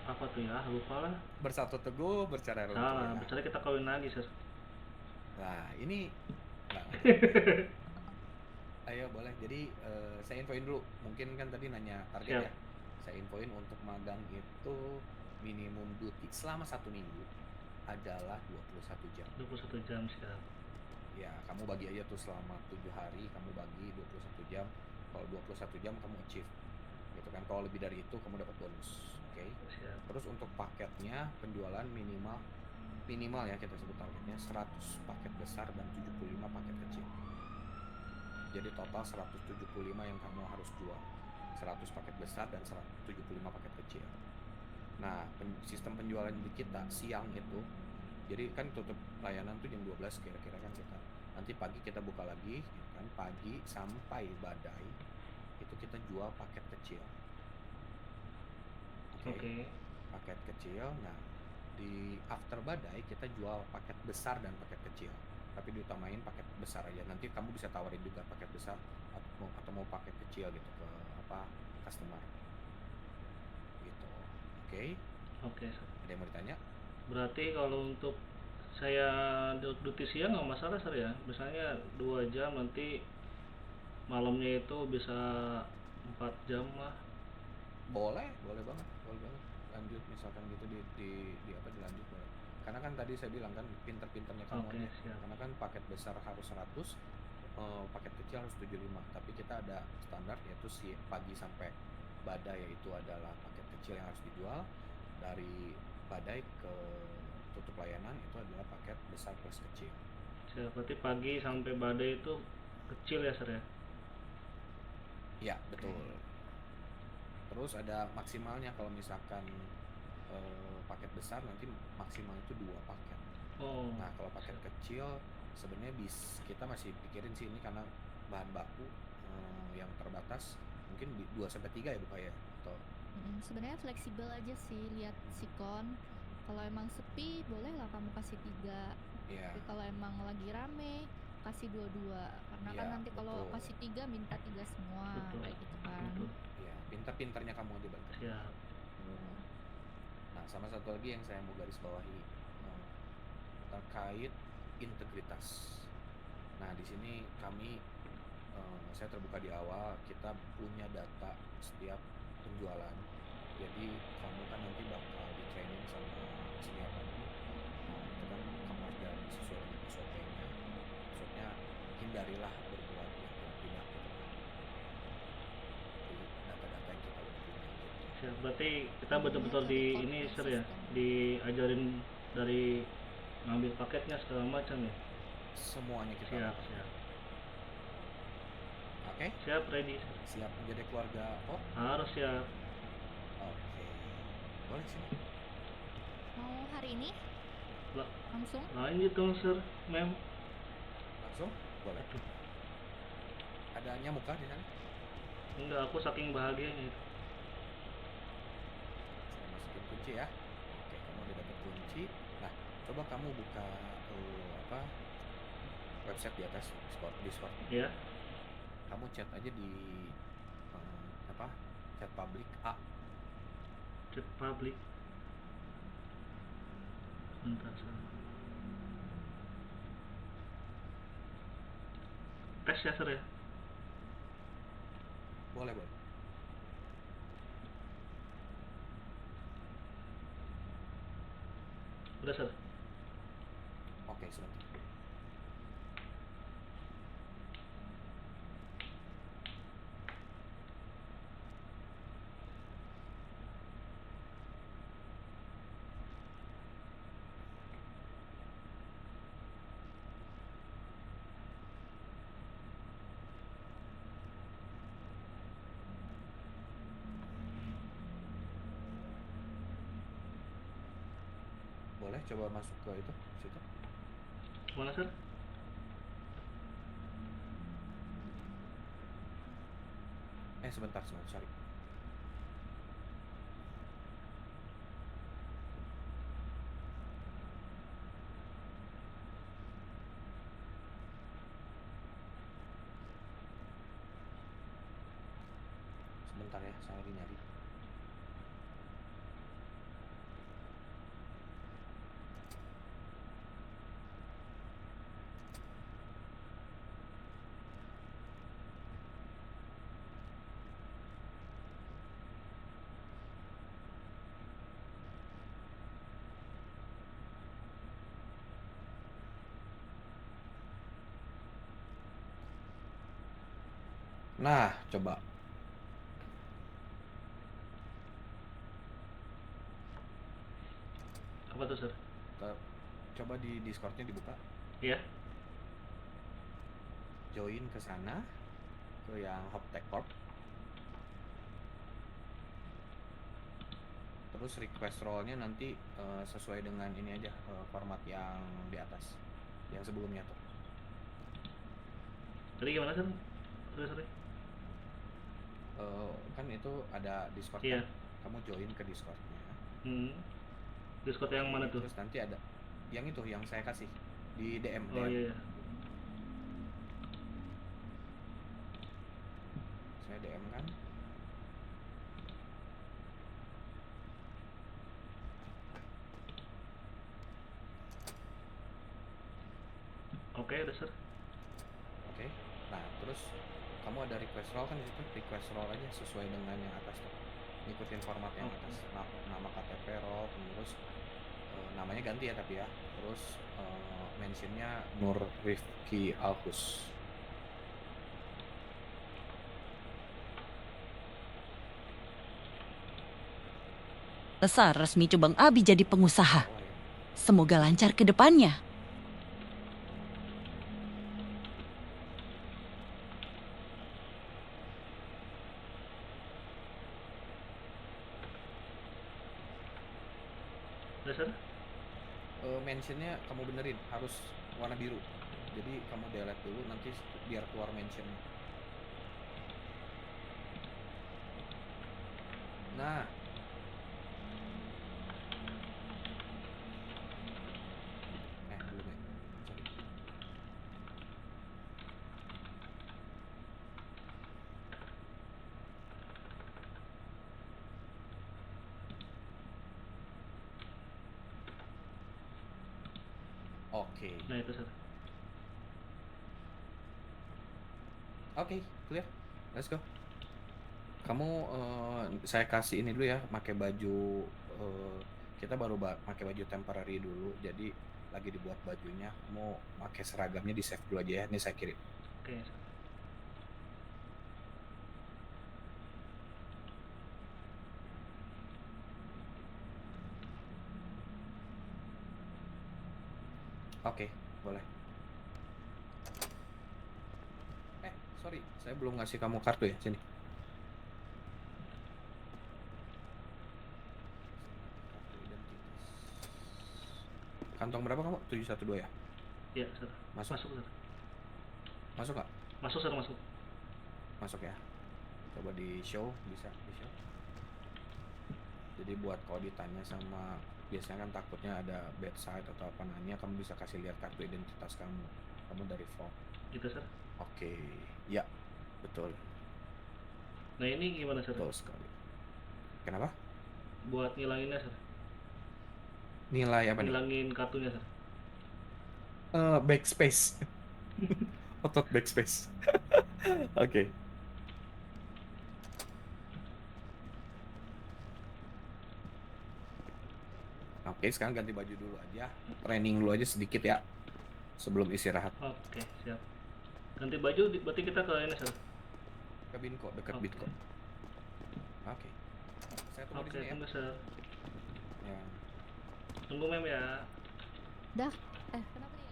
apa tuh ya? Lupa lah. Bersatu teguh, bercerai runtuh Salah. ya. Bicara kita kawin lagi sir. Nah, ini nah, ayo boleh. Jadi saya infoin dulu. Mungkin kan tadi nanya target Siap. ya. Saya infoin untuk magang itu minimum duty selama 1 minggu adalah 21 jam. 21 jam siap. Ya, kamu bagi aja tuh selama 7 hari, kamu bagi 21 jam. Kalau 21 jam kamu achieve. Gitu kan. Kalau lebih dari itu kamu dapat bonus. Oke. Siap. Terus untuk paketnya penjualan minimal ya kita sebut targetnya 100 paket besar dan 75 paket kecil. Jadi total 175 yang kamu harus jual. 100 paket besar dan 175 paket kecil. Nah, sistem penjualan di kita siang itu, jadi kan tutup layanan tuh jam 12 kira-kira kan kita. Nanti pagi kita buka lagi, kan pagi sampai badai itu kita jual paket kecil. Oke. Paket kecil. Nah, di after badai kita jual paket besar dan paket kecil. Tapi diutamain paket besar aja. Nanti kamu bisa tawarin juga paket besar atau mau paket kecil gitu ke customer. Gitu. Oke. Sir. Ada yang mau ditanya? Berarti kalau untuk saya duty siang nggak masalah sir ya. Misalnya 2 jam, nanti malamnya itu bisa 4 jam lah. Boleh banget. Lanjut misalkan gitu dilanjut boleh. Karena kan tadi saya bilang kan pinter-pinternya kamu Oke, aja. siap. Karena kan paket besar harus 100, paket kecil harus 75. Tapi kita ada standar yaitu si pagi sampai badai, yaitu adalah paket kecil yang harus dijual. Dari badai ke tutup layanan itu adalah paket besar plus kecil. Siap. Berarti pagi sampai badai itu kecil ya sir ya. Ya, betul. Terus ada maksimalnya kalau misalkan paket besar nanti maksimal itu 2 paket. Oh. Nah, kalau paket kecil sebenarnya kita masih pikirin sih, ini karena bahan baku yang terbatas, mungkin 2-3 ya Bu Kaya atau Sebenarnya fleksibel aja sih, lihat sikon. Kalau emang sepi boleh lah kamu kasih 3. ya. Tapi kalau emang lagi rame kasih 2-2. Karena kan Iya, nanti kalau betul. kasih 3 minta 3 semua, Betul. kayak gitu kan. Betul. Ya, pintar-pintarnya kamu aja Bang. Siap. Nah, sama satu lagi yang saya mau garis bawahi terkait integritas. Nah, di sini saya terbuka di awal, kita punya data setiap penjualan. Jadi kamu kan nanti bakal di training sama senior kamu. Nah, itu kan kamu harus jalani sesuai dengan SOP-nya. Maksudnya hindarilah berbuat yang tidak gitu kan. Jadi data-data yang kita udah punya gitu. Siap. Berarti kita betul-betul di ini sir ya, diajarin dari ngambil paketnya segala macam ya. Semuanya kita Siap, lakukan. siap. Oke, Siap, ready. siap menjadi keluarga Fok? Harus siap. Oke, boleh sini. Mau hari ini Lah, langsung? lanjut dong, Sir. Mem. Langsung? Boleh. Ada nyamuk kah di sana? Enggak, aku saking bahagianya itu. Saya masukin kunci ya. Oke, kamu udah dapat kunci. Nah, coba kamu buka apa website di atas Discord. Ya, Kamu chat aja di apa? Chat public A. chat public. Bentar, Sir. Tes ya, Sir ya. Boleh, boleh. Udah, Sir. Oke, sebentar. Boleh coba masuk ke itu situ. Mana, Sir? Sebentar, sorry. Sebentar ya, saya lagi nyari. Nah, coba. Apa tuh, Sir? Coba di Discordnya dibuka. Iya. Join ke sana, ke yang Hoptech Corp. Terus request role-nya nanti sesuai dengan ini aja, format yang di atas, yang sebelumnya tuh. Tadi gimana, Sir? Sorry. Kan itu ada Discord Iya. kan? Kamu join ke Discordnya. Discord yang mana tuh? Terus nanti ada yang itu yang saya kasih di DM. Oh iya, iya. Saya DM kan. Oke, udah, Sir. Oke. Nah, terus kamu ada request role kan di situ, request role aja sesuai dengan yang atas tuh. Ngikutin format yang Oke. atas. Nama KTP role, terus namanya ganti ya tapi ya. Terus mentionnya Nur Rifki Alkus. Lesar resmi coba Abi jadi pengusaha. Oh, ya. Semoga lancar ke depannya. Udah, Sir? Mentionnya kamu benerin harus warna biru. Jadi kamu delete dulu nanti biar keluar mention. Nah, belum ya. Sorry. Oke. Nah, itu, Sir. Oke, clear. Let's go. Kamu saya kasih ini dulu ya, pakai baju kita baru pakai baju temporary dulu. Jadi lagi dibuat bajunya. Kamu pakai seragamnya di save dulu aja ya. Ini saya kirim. Oke, Sir. boleh. Sorry, saya belum ngasih kamu kartu ya, sini. Kartu identitas. Kantong berapa kamu? 712 ya? Iya, Sir. Masuk? Masuk, Sir. Masuk nggak? Masuk, Sir, masuk. Masuk ya. Coba di show, bisa di show. Jadi buat kalau ditanya sama, biasanya kan takutnya ada bad side atau apa nanya, kamu bisa kasih lihat kartu identitas kamu. Kamu dari Fog. Gitu, Sir. Oke, ya, betul, Nah, ini gimana, Sir? betul sekali. Kenapa? Buat ngilanginnya, Sir. Nilai apa nih? Ngilangin kartunya, Sir. Backspace. Otot backspace. Oke. Oke, sekarang ganti baju dulu aja. Training dulu aja sedikit ya. Sebelum istirahat. Oke, siap. Ganti baju, berarti kita ke ini, Sir. Ke Binko, dekat Oke. Binko. Oke. Saya tunggu di Oke, sini ya. tunggu, Sir. Ya. Tunggu, Mem, ya. Dah. Kenapa nih?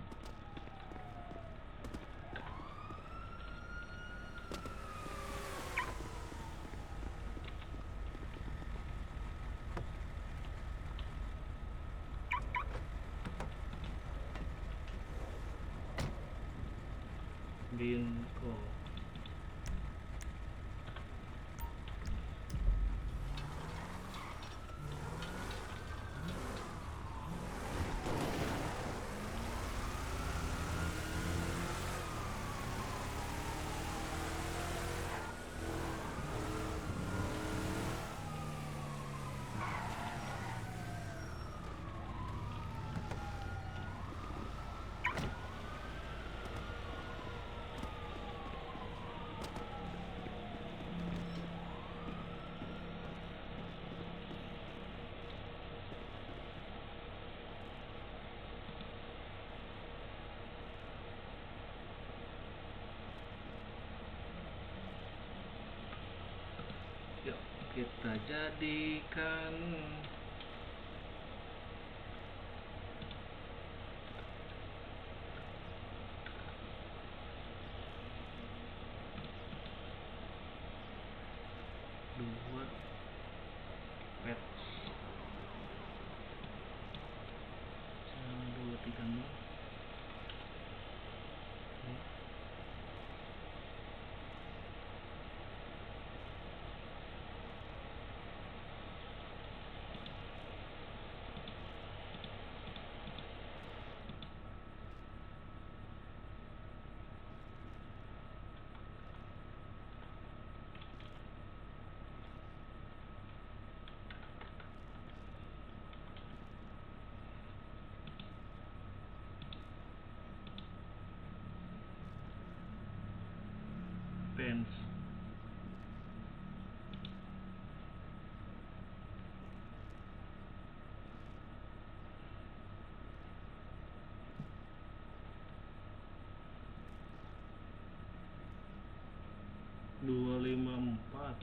Binko. Yuk, kita jadikan dua pets. 2, 3, 0. Pens. Dua, 5, 4.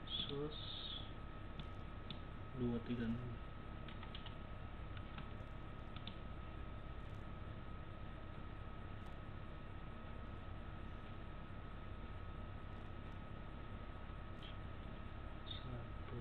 Sus 2, 3, 0. Satu.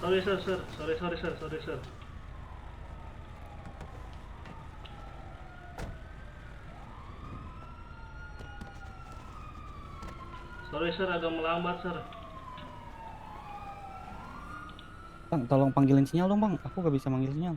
Sorry sir. Sorry sir. Sorry sir, agak melambat sir. Bang, tolong panggilin sinyal dong bang, aku gak bisa manggil sinyal.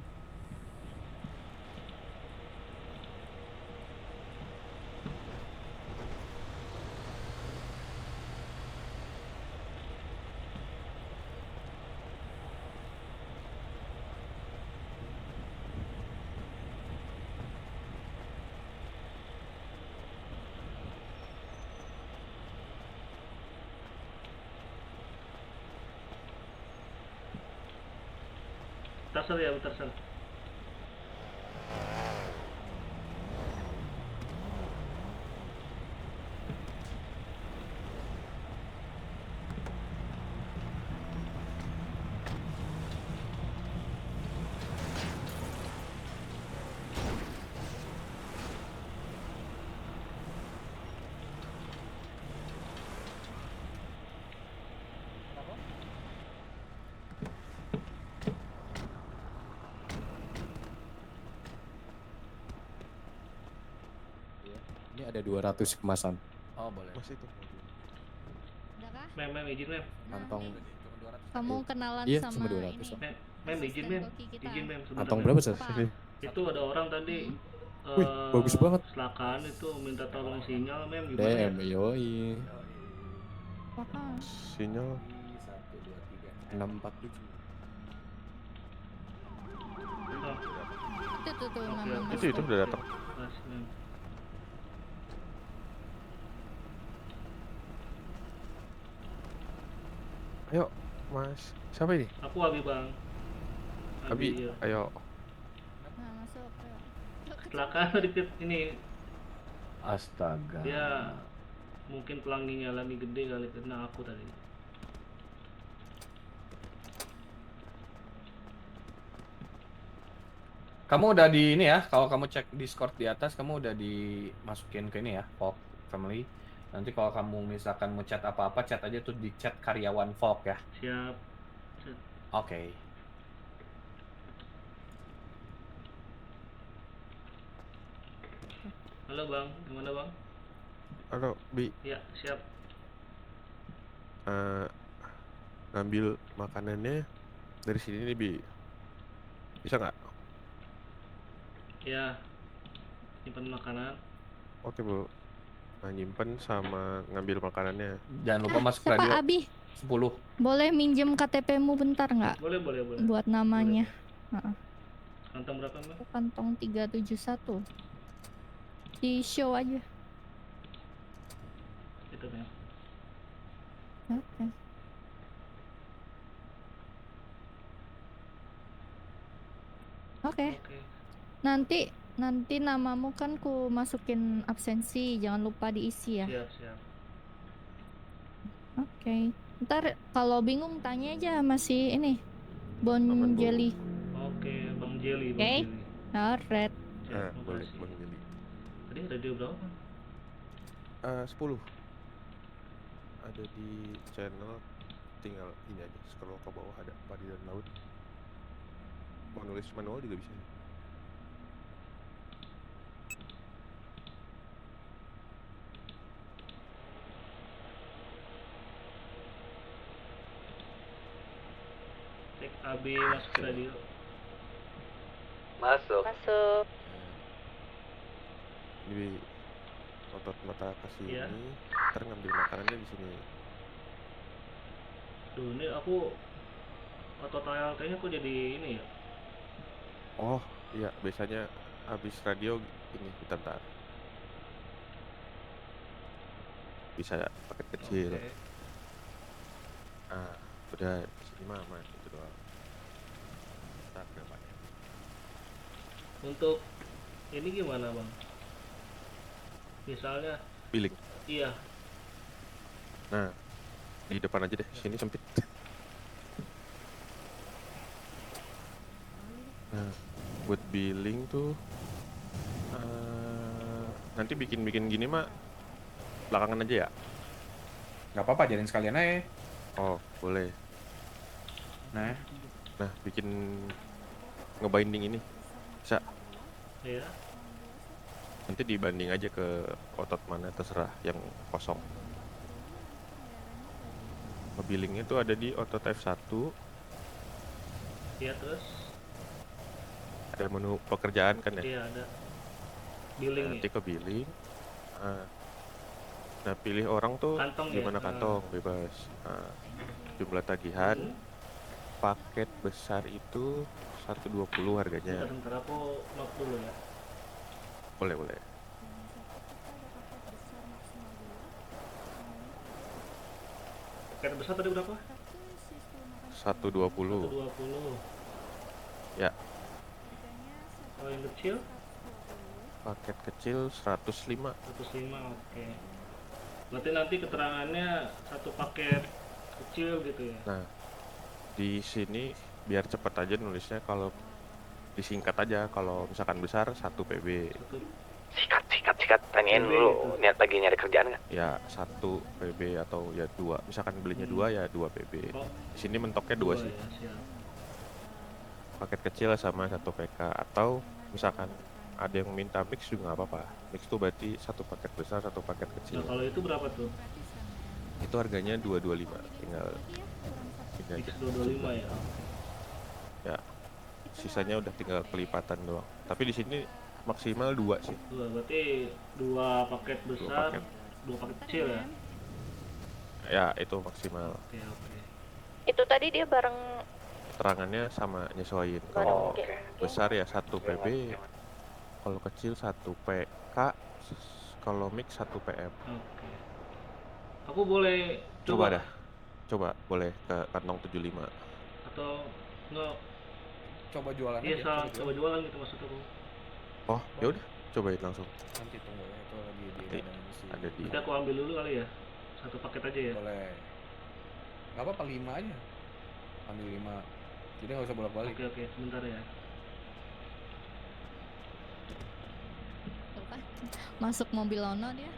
Bentar sir ya, bentar sir. Ini ada 200 kemasan. Oh, boleh. Mas itu. Udah kah? Mem, izin mem. Kantong. Kamu kenalan Iya, sama cuma 200 ini. kok. Mem izin mem. Koki kita. Izin mem sebentar. Kantong Mem. berapa, Sir? Apa? Ini. Itu ada orang tadi Wih, bagus banget. Kecelakaan itu minta tolong sinyal mem gimana ya? DM, yoi. Apaan? Sinyal 647. Oh, Itu tuh Oke, nama oke. Mas itu udah datang. pas, mem. Ayo, Mas. Siapa ini? Aku Abi bang. Abi, iya. ayo. Nah, masuk. Ayo. Kecelakaan dikit ini Astaga. dia mungkin pelanginya lagi gede kali kena aku tadi. Kamu udah di ini ya, kalau kamu cek Discord di atas, kamu udah dimasukin ke ini ya, Fog Family. Nanti kalau kamu misalkan mau chat apa-apa, chat aja tuh di chat karyawan Fog ya. Siap. Oke. Halo bang, gimana bang? Halo, Bi. Ya siap. Ngambil makanannya dari sini nih, Bi. Bisa nggak? Ya. Simpan makanan. Oke, Bu. Nah, nyimpen sama ngambil makanannya. Jangan lupa masuk Siapa radio Abi? 10. Boleh minjem KTP-mu bentar nggak? Boleh. Buat namanya. Kantong berapa bang? Kantong 371. Di show aja. Itu bang. Oke. Oke. Oke. Nanti namamu kan ku masukin absensi, jangan lupa diisi ya. Siap. Oke. Ntar kalau bingung tanya aja masih ini Bon Aman, Bu. Jelly. Oke, Bang Jelly, Oke. Bang Jelly. Alright. Siap, Boleh, makasih. Bang Jeli. Tadi radio berapa bang? 10. Ada di channel, tinggal ini aja, scroll ke bawah ada padi dan laut. Mau nulis manual juga bisa. Cek AB masuk ke radio. Masuk. Di otot mata kasih Iya. ini, ntar ngambil makanannya di sini. Duh, ini aku otot ALT-nya kok jadi ini ya? Oh, iya, biasanya habis radio ini bentar. Bisa paket kecil. Oke. Ah, udah di sini mah aman itu doang. Ntar ke depannya. Untuk ini gimana bang? Misalnya, Billing. iya, Nah, di depan aja deh, sini sempit. Nah, buat billing tuh nanti bikin gini mah belakangan aja ya. Nggak apa-apa, jadiin sekalian aja. Oh, boleh. Nah, Nah, bikin ngebinding ini bisa. Iya. Nanti dibanding aja ke otot mana terserah yang kosong. Ngebillingnya tuh ada di otot F1, Iya terus. ada menu pekerjaan kan ya. Iya ada. Nah, Billing nanti ya. ke billing. Nah, pilih orang tuh Kantong ya. gimana kantong, bebas. Nah, jumlah tagihan, paket besar itu 120 harganya. Bentar aku note dulu ya. Boleh. Paket besar tadi berapa? 120. 120. Ya, Kalau yang kecil paket kecil 105. 105. Oke. Berarti nanti keterangannya satu paket kecil gitu ya. Nah, di sini biar cepet aja nulisnya, kalau disingkat aja, kalau misalkan besar 1 PB. Satu Sikat, tanyain PB dulu gitu. niat lagi nyari kerjaan nggak? Ya 1 PB atau ya 2. Misalkan belinya 2 ya 2 PB. Oh, Di sini mentoknya 2 sih. ya, siap. Paket kecil sama 1 PK, atau misalkan ada yang minta mix juga nggak apa-apa. Mix tuh berarti 1 paket besar, 1 paket Nah, kecil. kalau itu berapa tuh? Itu harganya 225. Tinggal ini aja. X 225 ya. Ya, sisanya udah tinggal kelipatan doang. Tapi di sini maksimal 2 sih. Berarti 2 paket besar, paket. 2 paket kecil ya. Ya, itu maksimal. Oke. Itu tadi dia bareng. Keterangannya sama nyesuaiin. Bareng, Kalau oke. besar ya 1 PB, kalau kecil 1 PK, kalau mix 1 PM. Oke. Aku boleh Coba dah. Coba boleh ke kantong 75. atau enggak? coba jualan Iya, aja. coba jualan gitu maksud aku. Oh, ya udah, cobain langsung. Nanti tunggu ya, itu lagi Nanti dengan si ada di- Nanti aku ambil dulu kali ya. Satu paket aja ya. boleh. Nggak apa-apa 5 aja. Ambil 5. Jadi nggak usah bolak-balik. Oke, sebentar ya. Tuh kan, masuk mobil Lono dia.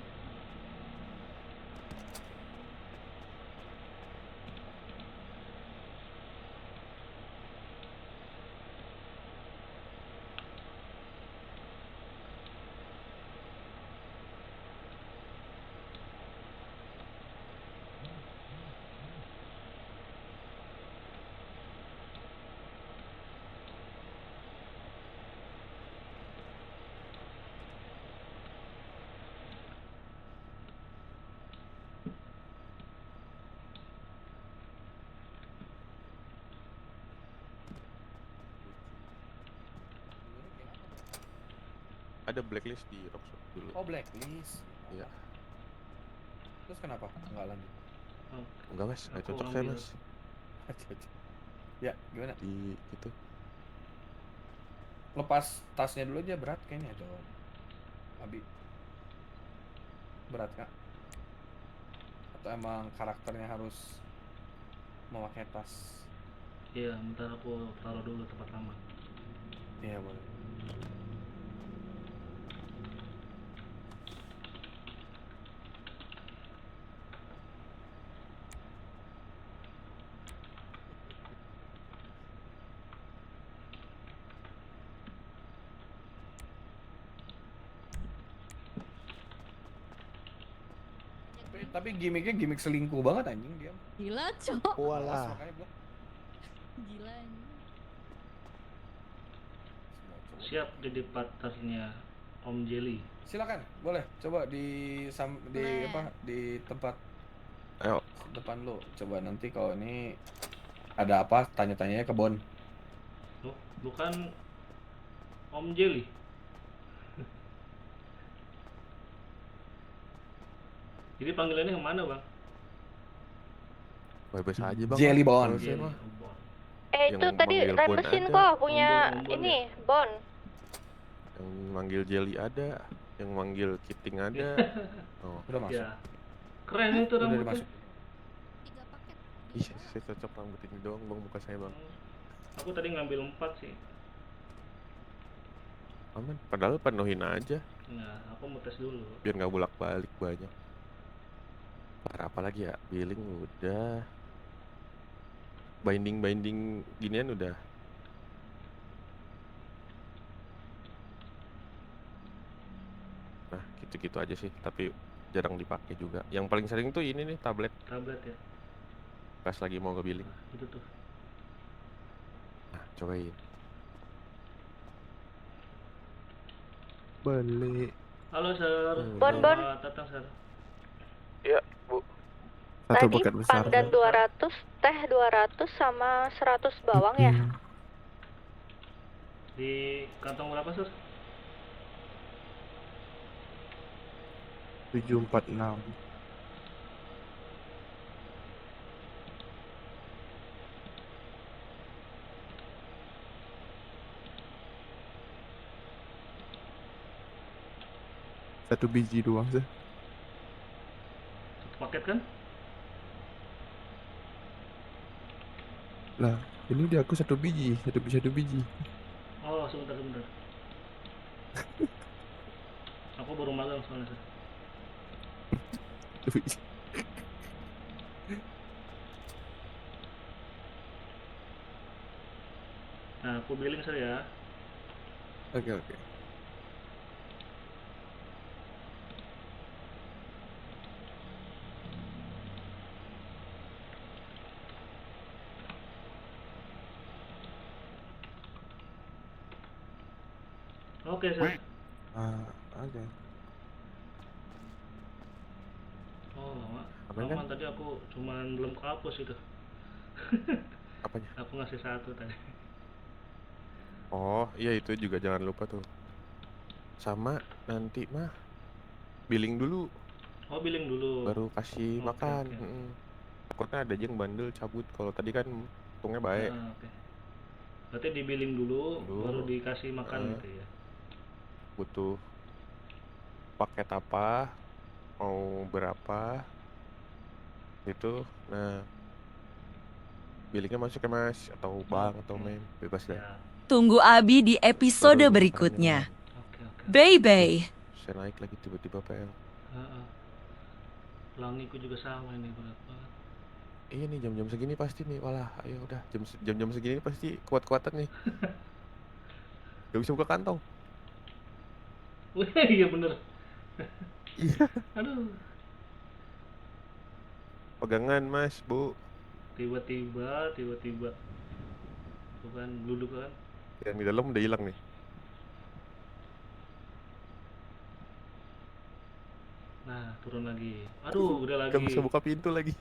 Ada blacklist di Rockshop dulu. Oh, blacklist. Iya. Terus kenapa nggak lanjut? Enggak mas, nggak Aku cocok saya ambil. mas. Ya, gimana? Di itu. Lepas tasnya dulu aja, berat kayaknya dong. Abi. Berat kak? Atau emang karakternya harus memakai tas? Iya, bentar aku taruh dulu tempat lama. Iya boleh. Tapi gimmicknya gimmick selingkuh banget anjing dia. Gila, Cok. Walah. Makanya gua Gila ini. Siap jadi partnernya Om Jelly. silakan, boleh coba di Boleh. di tempat Ayo, depan lo. Coba nanti kalau ini ada apa tanya-tanyanya ke Bon. Oh, bukan Om Jelly. Jadi panggilannya kemana bang? bebas aja bang. Jelly Bon. Kalau saya mah. Om Bon. Itu Yang tadi manggil rem Bon mesin ada. kok punya Om Bon ini Bon. Yang manggil Jelly ada, yang manggil Kiting ada. Oh, Udah masuk. Ya, keren itu Udah rambutnya. dimasuk. 3 paket. iya, saya cocok rambut ini doang bang, muka saya bang. Aku tadi ngambil 4 sih. Aman, padahal penuhin aja, Nah, aku mau tes dulu. biar nggak bolak-balik banyak. Apa lagi ya, billing udah. binding ginian udah. Nah, gitu-gitu aja sih, tapi jarang dipakai juga. Yang paling sering tuh ini nih tablet Tablet ya. pas lagi mau ke billing. Itu tuh. Nah, cobain. Balik. Halo, Sir. Bon, Bon. Selamat datang, Sir. Ya, Bu. Satu Tadi bucket besar. pandan 200, teh 200 sama 100 bawang ya? Di kantong berapa, Sir? 746. Satu biji doang sih. Satu paket kan? Lah, ini di aku satu biji. Oh, sebentar. Aku baru magang soalnya, Sir. Satu biji. Nah, aku billing, Sir ya. Oke. Oke, Sir. Oke. Oh, lama. Apaan kan? Tadi aku cuman belum kehapus itu. Apanya? Aku ngasih satu tadi. Oh, iya itu juga jangan lupa tuh. Sama nanti mah billing dulu, Oh, billing dulu. baru kasih Oke, makan. oke. Takutnya ada aja yang bandel cabut. Kalau tadi kan untungnya baik. Oke. Berarti di billing dulu, Dulu. baru dikasih makan Heeh. gitu ya. Butuh paket apa, mau berapa, itu. Nah, billingnya masuk ya mas, atau bang, atau Oke. mem, bebas dah. Ya. Tunggu Abi di episode Baru berikutnya. makanannya Bye malam. bye. Saya naik lagi tiba-tiba PL. Heeh. Pelangiku juga sama ini berat banget. Iya nih jam-jam segini pasti nih, walah ayo udah jam-jam segini pasti kuat-kuatan nih. Gak bisa buka kantong. Wih, iya bener. Iya. Aduh. Pegangan mas, bu. Tiba-tiba. Tuh kan, duduk kan. Yang di dalam udah hilang nih. Nah, turun lagi. Aduh, udah lagi. Gak bisa buka pintu lagi.